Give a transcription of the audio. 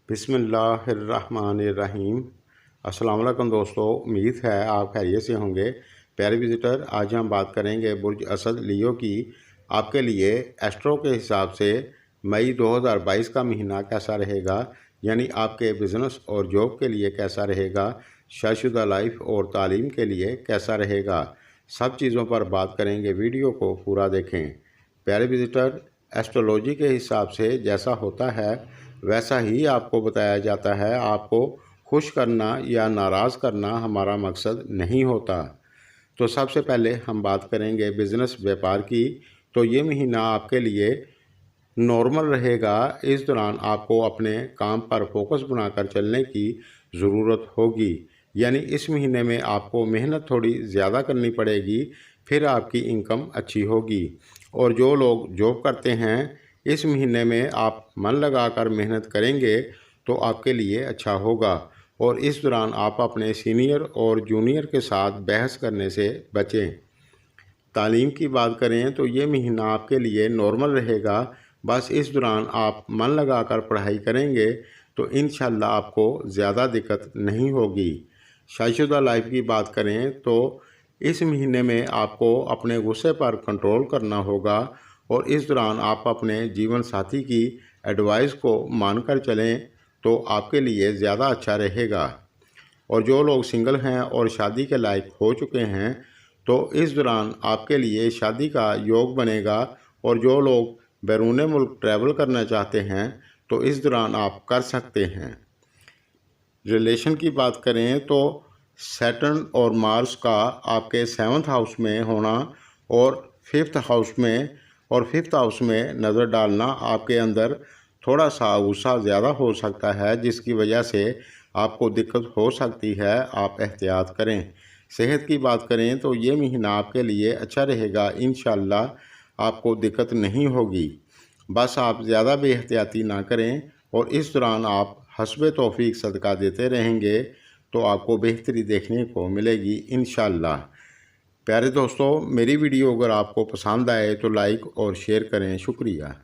बिस्मिल्लाहिर्रहमानिर्रहीम। अस्सलाम वालेकुम दोस्तों, उम्मीद है आप खैरियत से होंगे। प्यारे विज़िटर, आज हम बात करेंगे बुर्ज असद लियो की आपके लिए एस्ट्रो के हिसाब से मई 2022 का महीना कैसा रहेगा, यानी आपके बिज़नेस और जॉब के लिए कैसा रहेगा, शादीशुदा लाइफ और तालीम के लिए कैसा रहेगा। सब चीज़ों पर बात करेंगे, वीडियो को पूरा देखें। प्यारे विज़िटर, एस्ट्रोलॉजी के हिसाब से जैसा होता है वैसा ही आपको बताया जाता है। आपको खुश करना या नाराज़ करना हमारा मकसद नहीं होता। तो सबसे पहले हम बात करेंगे बिज़नेस व्यापार की। तो ये महीना आपके लिए नॉर्मल रहेगा। इस दौरान आपको अपने काम पर फोकस बनाकर चलने की ज़रूरत होगी, यानी इस महीने में आपको मेहनत थोड़ी ज़्यादा करनी पड़ेगी, फिर आपकी इनकम अच्छी होगी। और जो लोग जॉब करते हैं, इस महीने में आप मन लगाकर मेहनत करेंगे तो आपके लिए अच्छा होगा। और इस दौरान आप अपने सीनियर और जूनियर के साथ बहस करने से बचें। तालीम की बात करें तो ये महीना आपके लिए नॉर्मल रहेगा। बस इस दौरान आप मन लगाकर पढ़ाई करेंगे तो इंशाल्लाह आपको ज़्यादा दिक्कत नहीं होगी। शादीशुदा लाइफ की बात करें तो इस महीने में आपको अपने गुस्से पर कंट्रोल करना होगा और इस दौरान आप अपने जीवन साथी की एडवाइस को मानकर चलें तो आपके लिए ज़्यादा अच्छा रहेगा। और जो लोग सिंगल हैं और शादी के लायक हो चुके हैं तो इस दौरान आपके लिए शादी का योग बनेगा। और जो लोग बैरून मुल्क ट्रैवल करना चाहते हैं तो इस दौरान आप कर सकते हैं। रिलेशन की बात करें तो सैटर्न और मार्स का आपके 7th हाउस में होना और 5th हाउस में नज़र डालना आपके अंदर थोड़ा सा गुस्सा ज़्यादा हो सकता है, जिसकी वजह से आपको दिक्कत हो सकती है। आप एहतियात करें। सेहत की बात करें तो ये महीना आपके लिए अच्छा रहेगा। इंशाल्लाह आपको दिक्कत नहीं होगी। बस आप ज़्यादा बेहतियाती ना करें और इस दौरान आप हस्बे तौफीक सदका देते रहेंगे तो आपको बेहतरी देखने को मिलेगी इंशाल्लाह। प्यारे दोस्तों, मेरी वीडियो अगर आपको पसंद आए तो लाइक और शेयर करें। शुक्रिया।